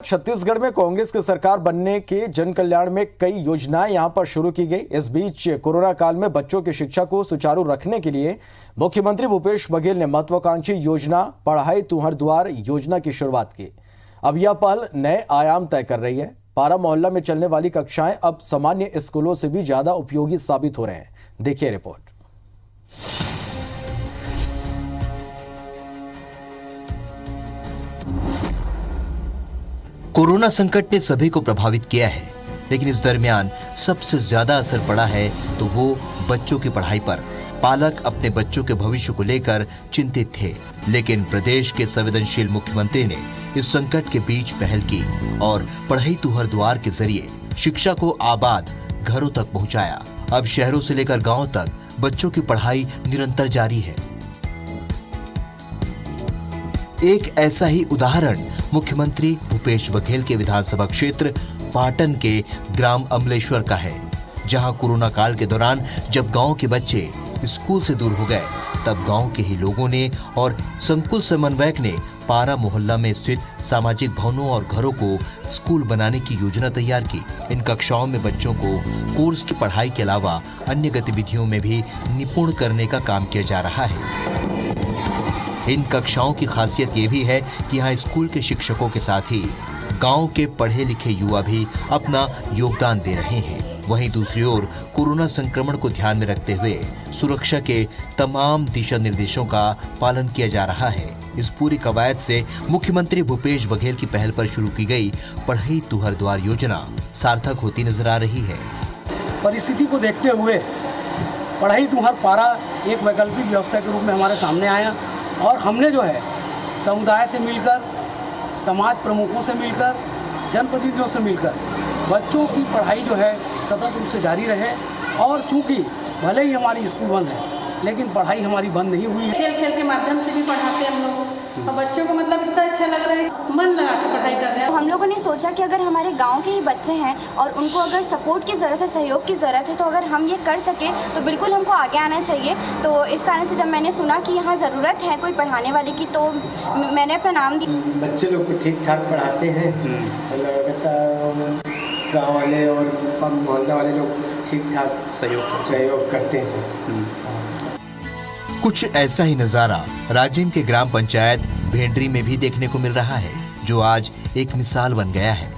छत्तीसगढ़ में कांग्रेस की सरकार बनने के जन कल्याण में कई योजनाएं यहां पर शुरू की गई। इस बीच कोरोना काल में बच्चों की शिक्षा को सुचारू रखने के लिए मुख्यमंत्री भूपेश बघेल ने महत्वाकांक्षी योजना पढ़ाई तुहर द्वार योजना की शुरुआत की। अब यह पहल नए आयाम तय कर रही है। पारा मोहल्ला में चलने वाली कक्षाएं अब सामान्य स्कूलों से भी ज्यादा उपयोगी साबित हो रहे हैं। देखिए रिपोर्ट। कोरोना संकट ने सभी को प्रभावित किया है, लेकिन इस दरमियान सबसे ज्यादा असर पड़ा है तो वो बच्चों की पढ़ाई पर। पालक अपने बच्चों के भविष्य को लेकर चिंतित थे, लेकिन प्रदेश के संवेदनशील मुख्यमंत्री ने इस संकट के बीच पहल की और पढ़ाई तुहर द्वार के जरिए शिक्षा को आबाद घरों तक पहुंचाया। अब शहरों से लेकर गांव तक बच्चों की पढ़ाई निरंतर जारी है। एक ऐसा ही उदाहरण मुख्यमंत्री भूपेश बघेल के विधानसभा क्षेत्र पाटन के ग्राम अमलेश्वर का है, जहां कोरोना काल के दौरान जब गांव के बच्चे स्कूल से दूर हो गए, तब गांव के ही लोगों ने और संकुल समन्वयक ने पारा मोहल्ला में स्थित सामाजिक भवनों और घरों को स्कूल बनाने की योजना तैयार की। इन कक्षाओं में बच्चों को कोर्स की पढ़ाई के अलावा अन्य गतिविधियों में भी निपुण करने का काम किया जा रहा है। इन कक्षाओं की खासियत ये भी है कि यहाँ स्कूल के शिक्षकों के साथ ही गांव के पढ़े लिखे युवा भी अपना योगदान दे रहे हैं। वहीं दूसरी ओर कोरोना संक्रमण को ध्यान में रखते हुए सुरक्षा के तमाम दिशा निर्देशों का पालन किया जा रहा है। इस पूरी कवायद से मुख्यमंत्री भूपेश बघेल की पहल पर शुरू की गई पढ़ाई तुहर द्वार योजना सार्थक होती नजर आ रही है। परिस्थिति को देखते हुए पढ़ाई तुहर पारा एक वैकल्पिक व्यवस्था के रूप में हमारे सामने आया और हमने जो है समुदाय से मिलकर, समाज प्रमुखों से मिलकर, जनप्रतिनिधियों से मिलकर बच्चों की पढ़ाई जो है सतत रूप से जारी रहे। और चूंकि भले ही हमारी स्कूल बंद है, लेकिन पढ़ाई हमारी बंद नहीं हुई है। खेल के माध्यम से भी पढ़ाते हैं हम लोग और बच्चों को मतलब इतना अच्छा लग रहा है, मन लगा के पढ़ाई कर रहे हैं। हम लोगों ने सोचा कि अगर हमारे गांव के ही बच्चे हैं और उनको अगर सपोर्ट की ज़रूरत है, सहयोग की ज़रूरत है, तो अगर हम ये कर सके तो बिल्कुल हमको आगे आना चाहिए। तो इस कारण से जब मैंने सुना कि यहाँ ज़रूरत है कोई पढ़ाने वाले की, तो मैंने अपना नाम दिया। बच्चे लोग को ठीक ठाक पढ़ाते हैं, गाँव वाले और मोहल्ला वाले लोग ठीक ठाक सहयोग करते हैं। कुछ ऐसा ही नजारा राजिम के ग्राम पंचायत भेंडरी में भी देखने को मिल रहा है, जो आज एक मिसाल बन गया है।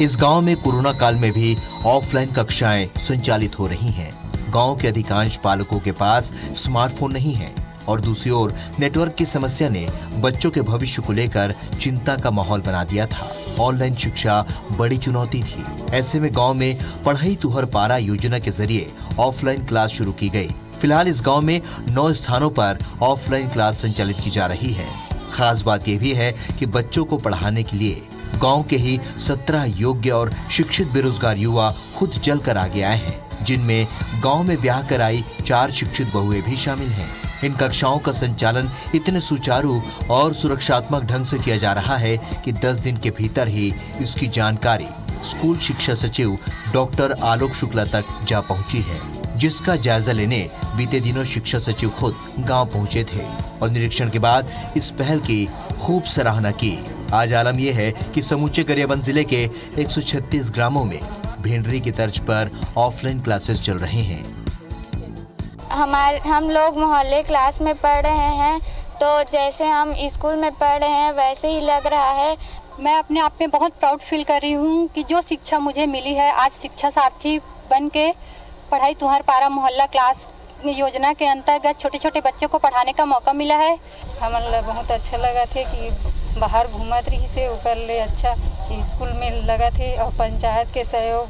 इस गांव में कोरोना काल में भी ऑफलाइन कक्षाएं संचालित हो रही हैं। गांव के अधिकांश पालकों के पास स्मार्टफोन नहीं है और दूसरी ओर नेटवर्क की समस्या ने बच्चों के भविष्य को लेकर चिंता का माहौल बना दिया था। ऑनलाइन शिक्षा बड़ी चुनौती थी। ऐसे में गांव में पढ़ाई तुहर पारा योजना के जरिए ऑफलाइन क्लास शुरू की गई। फिलहाल इस गांव में 9 स्थानों पर ऑफलाइन क्लास संचालित की जा रही है। खास बात यह भी है कि बच्चों को पढ़ाने के लिए गांव के ही 17 योग्य और शिक्षित बेरोजगार युवा खुद जल कर आगे आए हैं, जिनमें गांव में ब्याह कर आई 4 शिक्षित बहुएं भी शामिल हैं। इन कक्षाओं का संचालन इतने सुचारू और सुरक्षात्मक ढंग से किया जा रहा है कि 10 दिन के भीतर ही इसकी जानकारी स्कूल शिक्षा सचिव डॉक्टर आलोक शुक्ला तक जा पहुंची है, जिसका जायजा लेने बीते दिनों शिक्षा सचिव खुद गांव पहुंचे थे और निरीक्षण के बाद इस पहल की खूब सराहना की। आज आलम यह है कि समूचे गरियाबंद जिले के 136 ग्रामों में भेंडरी की तर्ज पर ऑफलाइन क्लासेस चल रहे हैं। हम लोग मोहल्ले क्लास में पढ़ रहे हैं, तो जैसे हम स्कूल में पढ़ रहे हैं वैसे ही लग रहा है। मैं अपने आप में बहुत प्राउड फील कर रही हूँ कि जो शिक्षा मुझे मिली है, आज शिक्षा सारथी बन के पढ़ाई तुहर पारा मोहल्ला क्लास योजना के अंतर्गत छोटे छोटे बच्चों को पढ़ाने का मौका मिला है। हमारा बहुत अच्छा लगा थे कि बाहर घूमत रही से ऊपर ले अच्छा स्कूल में लगा थे और पंचायत के सहयोग,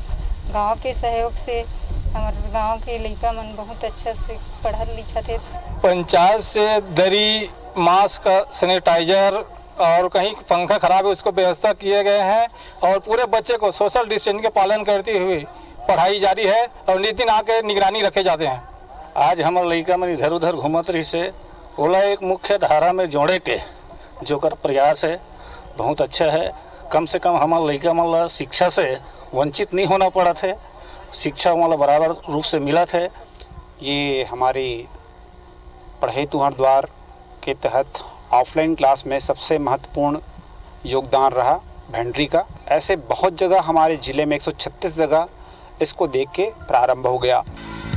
गांव के सहयोग से हमारे गांव के लड़का मन बहुत अच्छा से पढ़ा लिखा थे। पंचायत से दरी, मास्क, सैनिटाइजर और कहीं पंखा खराब है उसको व्यवस्था किए गए हैं और पूरे बच्चे को सोशल डिस्टेंस के पालन करते हुए पढ़ाई जारी है और नितिन आके निगरानी रखे जाते हैं। आज हमारे लड़का मन इधर उधर घूमत रही से ओला एक मुख्य धारा में जोड़े के जो कर प्रयास है बहुत अच्छा है। कम से कम हमारे लड़का मन शिक्षा से वंचित नहीं होना पड़ा थे, शिक्षा वाला बराबर रूप से मिला थे। ये हमारी पढ़ाई तुहर द्वार के तहत ऑफलाइन क्लास में सबसे महत्वपूर्ण योगदान रहा भेंडरी का। ऐसे बहुत जगह हमारे जिले में 136 जगह इसको देख के प्रारंभ हो गया।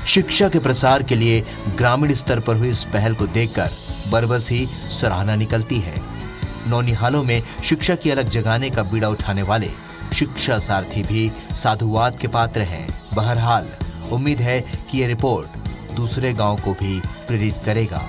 शिक्षा के प्रसार के लिए ग्रामीण स्तर पर हुई इस पहल को देखकर बरबस ही सराहना निकलती है। नौनिहालों में शिक्षा की अलग जगाने का बीड़ा उठाने वाले शिक्षा सारथी भी साधुवाद के पात्र हैं। बहरहाल उम्मीद है कि ये रिपोर्ट दूसरे गांव को भी प्रेरित करेगा।